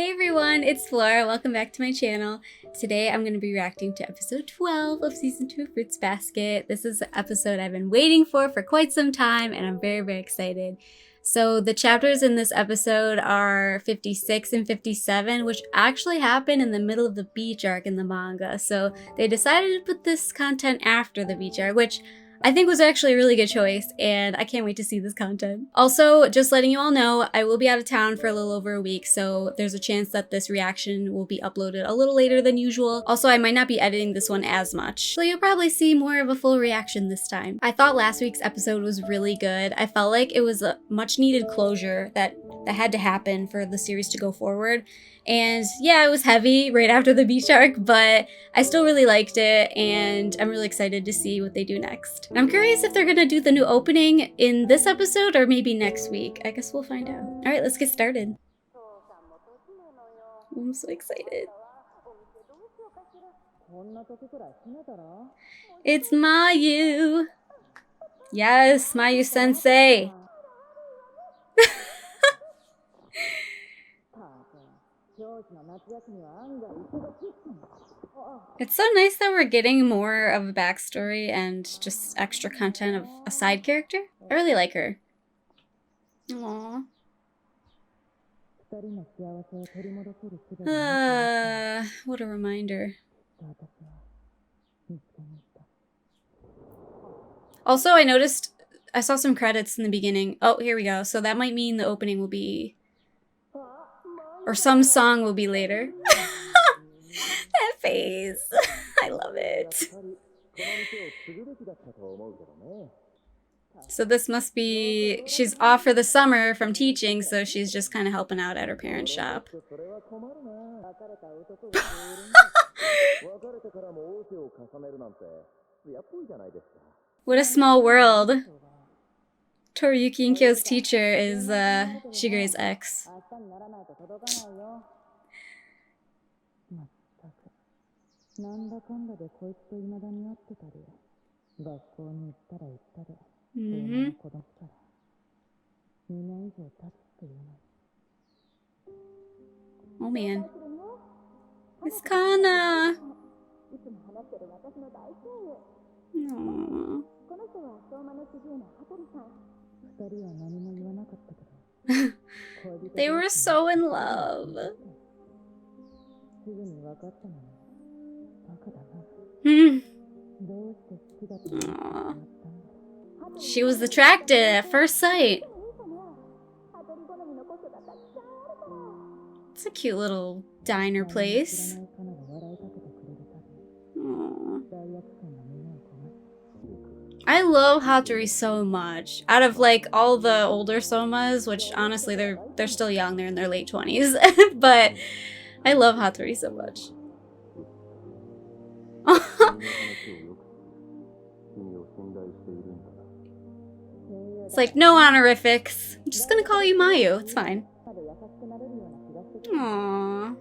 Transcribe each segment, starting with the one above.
Hey everyone, it's Flora. Welcome back to my channel. Today I'm going to be reacting to episode 12 of season 2 of Fruits Basket. This is an episode I've been waiting for quite some time and I'm very excited. So the chapters in this episode are 56 and 57, which actually happen in the middle of the beach arc in the manga. So they decided to put this content after the beach arc, which I think was actually a really good choice, and I can't wait to see this content. Also, just letting you all know, I will be out of town for a little over a week, so there's a chance that this reaction will be uploaded a little later than usual. Also, I might not be editing this one as much, so you'll probably see more of a full reaction this time. I thought last week's episode was really good. I felt like it was a much needed closure that had to happen for the series to go forward. And yeah, it was heavy right after the beach arc, but I still really liked it, and I'm really excited to see what they do next. And I'm curious if they're gonna do the new opening in this episode or maybe next week. I guess we'll find out. All right, let's get started. I'm so excited. It's Mayu. Yes, Mayu sensei. It's so nice that we're getting more of a backstory and just extra content of a side character. I really like her. Aww. What a reminder. Also, I noticed I saw some credits in the beginning. Oh, here we go. So that might mean the opening will be, or some song will be later. That face. I love it. So this must be, she's off for the summer from teaching, so she's just kind of helping out at her parents' shop. What a small world. Toriyuki and Kyo's teacher is Shigeru's ex. Oh man. It's Kana. Aww. They were so in love. Aww. She was attracted at first sight. It's a cute little diner place. Aww. I love Hattori so much. Out of like all the older somas, which honestly they're still young, they're in their late 20s, but I love Hattori so much. It's like, no honorifics. I'm just gonna call you Mayu. It's fine. Aww.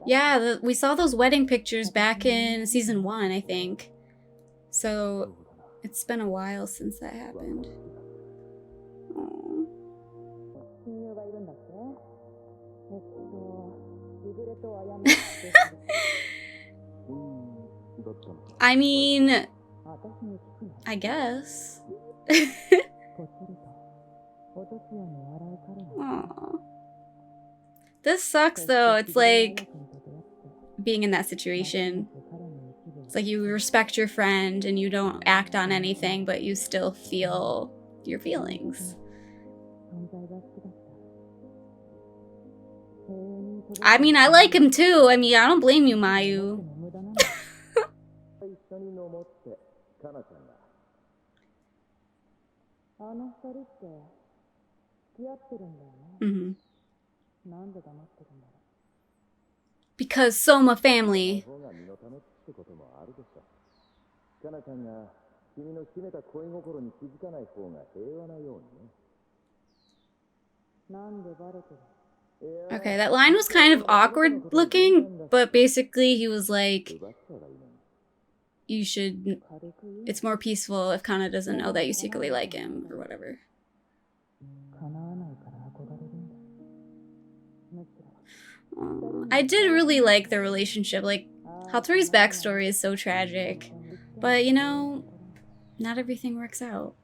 Yeah, we saw those wedding pictures back in season 1, I think. So it's been a while since that happened. Aww. I mean, I guess. Aww. This sucks though. It's like being in that situation. It's like you respect your friend and you don't act on anything, but you still feel your feelings. I mean, I like him too. I mean, I don't blame you, Mayu. Because Soma family. Okay, that line was kind of awkward looking, but basically he was like, you should, it's more peaceful if Kana doesn't know that you secretly like him, or whatever. I did really like the relationship. Like, Hatori's backstory is so tragic. But, you know, not everything works out.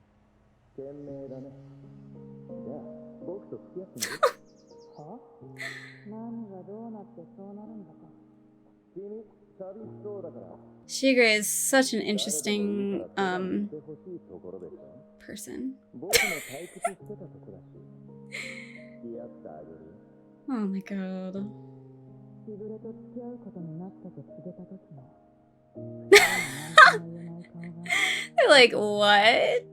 Shigure is such an interesting, person. Oh my god. They're like, what?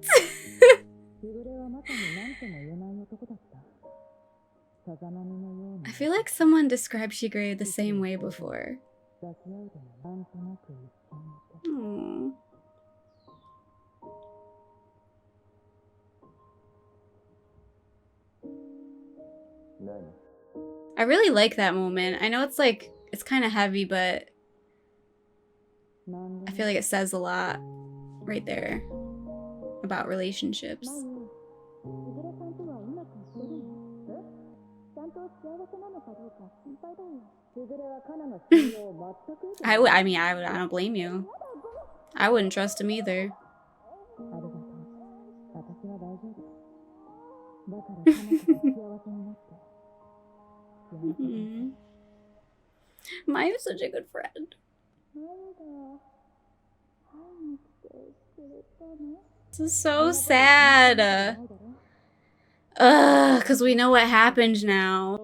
I feel like someone described Shigure the same way before. Hmm. I really like that moment. I know it's like, it's kind of heavy, but I feel like it says a lot right there about relationships. I mean, I don't blame you. I wouldn't trust him either. Mayu's such a good friend. This is so sad. Ugh, because we know what happened now.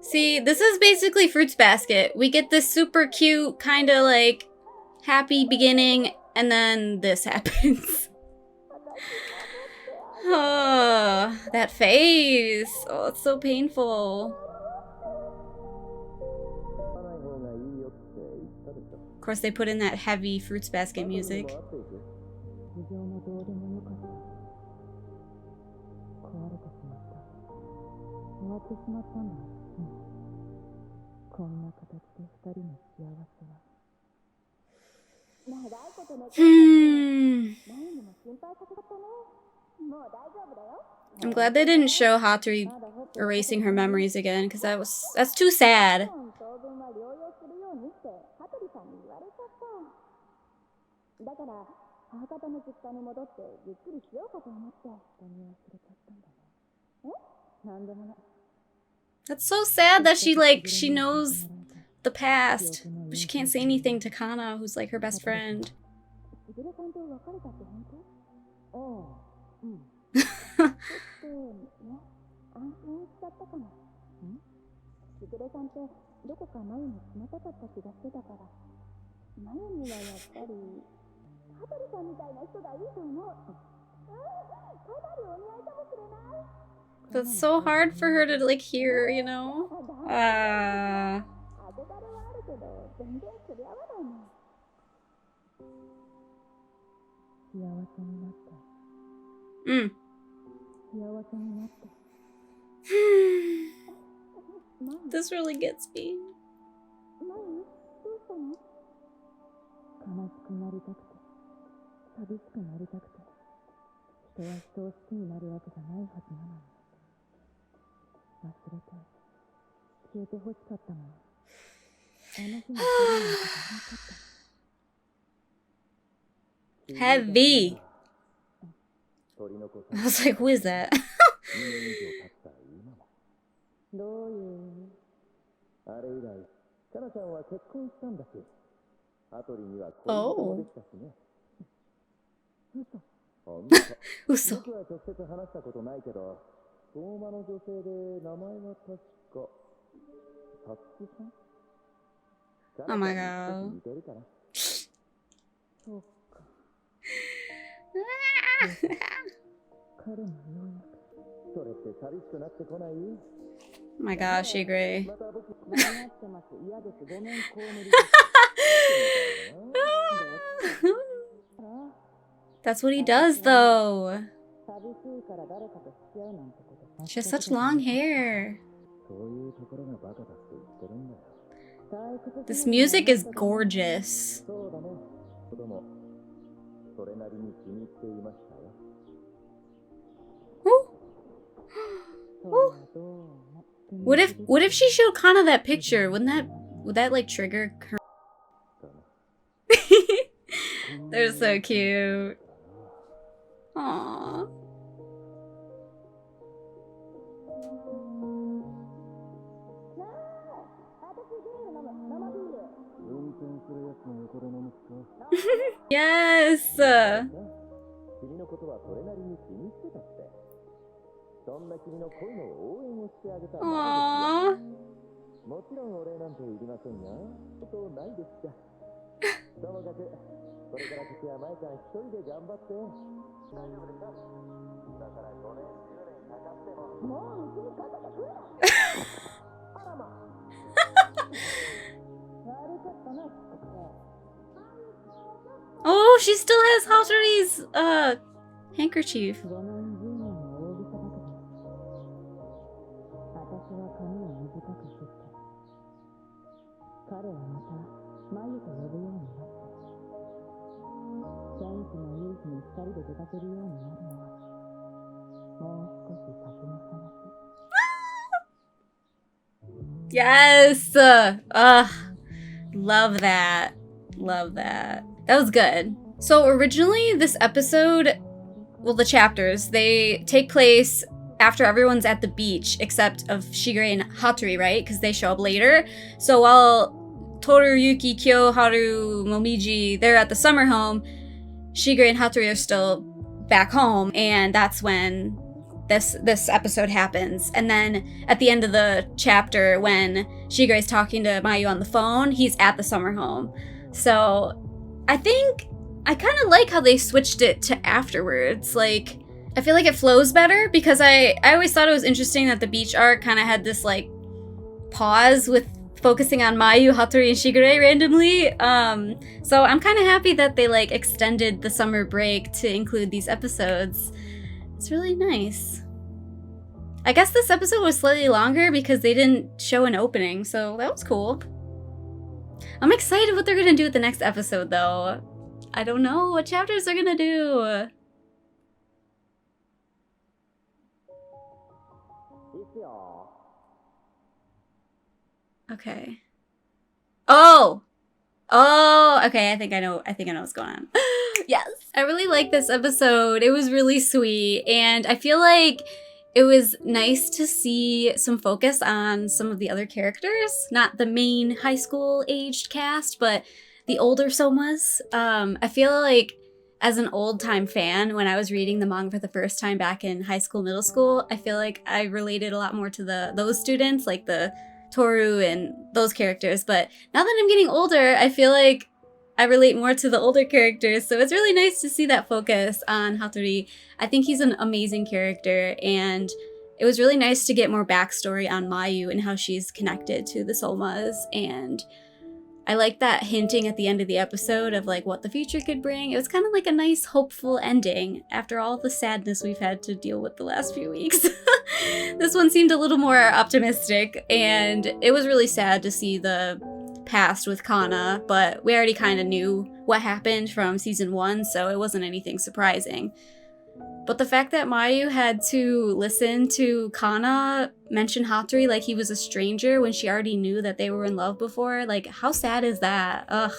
See, this is basically Fruits Basket. We get this super cute, kind of like happy beginning, and then this happens. Oh, that face. Oh, it's so painful. Of course, they put in that heavy Fruits Basket music. I'm glad they didn't show Hatori erasing her memories again, because that's too sad. That's so sad that she knows the past, but she can't say anything to Kana, who's like her best friend. That's so hard for her to like hear, you know? This really gets me. Heavy. I was like, who is that? Oh. Uso. Oh my god. my gosh, Shigure. That's what he does, though. She has such long hair. This music is gorgeous. Ooh. Ooh. What if she showed Kana that picture? Would that like trigger her? They're so cute. Aww. Yes. Aww. Oh, she still has Hatori's handkerchief. Yes! Love that. Love that. That was good. So originally this episode, well, the chapters, they take place after everyone's at the beach except of Shigure and Hatori, right? Because they show up later. So while Toru, Yuki, Kyo, Haru, Momiji, they're at the summer home, Shigure and Hatori are still back home, and that's when this episode happens. And then at the end of the chapter, when Shigure is talking to Mayu on the phone, he's at the summer home. So I think I kind of like how they switched it to afterwards. Like, I feel like it flows better because I always thought it was interesting that the beach arc kind of had this like pause with focusing on Mayu, Hatori, and Shigure randomly. So I'm kind of happy that they like extended the summer break to include these episodes. It's really nice. I guess this episode was slightly longer because they didn't show an opening, so that was cool. I'm excited what they're gonna do with the next episode, though. I don't know what chapters they're gonna do. Okay. Oh! Oh, okay, I think I know what's going on. Yes! I really like this episode. It was really sweet, and I feel like it was nice to see some focus on some of the other characters. Not the main high school aged cast, but the older Somas. I feel like as an old-time fan, when I was reading the manga for the first time back in high school, middle school, I feel like I related a lot more to those students, like the Toru and those characters. But now that I'm getting older, I feel like I relate more to the older characters, so it's really nice to see that focus on Hatori. I think he's an amazing character, and it was really nice to get more backstory on Mayu and how she's connected to the Somas, and I like that hinting at the end of the episode of like what the future could bring. It was kind of like a nice, hopeful ending after all the sadness we've had to deal with the last few weeks. This one seemed a little more optimistic, and it was really sad to see the past with Kana, but we already kind of knew what happened from season 1, so it wasn't anything surprising. But the fact that Mayu had to listen to Kana mention Hatori like he was a stranger when she already knew that they were in love before, like, how sad is that? Ugh.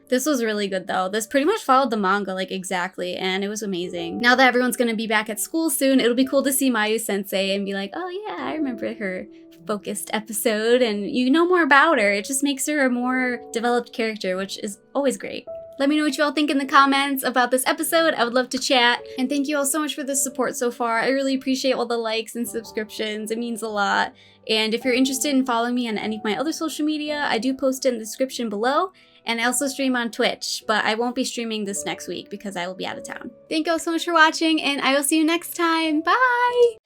This was really good though. This pretty much followed the manga like exactly, and it was amazing. Now that everyone's gonna be back at school soon, it'll be cool to see Mayu sensei and be like, oh yeah, I remember her focused episode, and you know more about her. It just makes her a more developed character, which is always great. Let me know what you all think in the comments about this episode. I would love to chat. And thank you all so much for the support so far. I really appreciate all the likes and subscriptions. It means a lot. And if you're interested in following me on any of my other social media, I do post it in the description below. And I also stream on Twitch, but I won't be streaming this next week because I will be out of town. Thank you all so much for watching, and I will see you next time. Bye!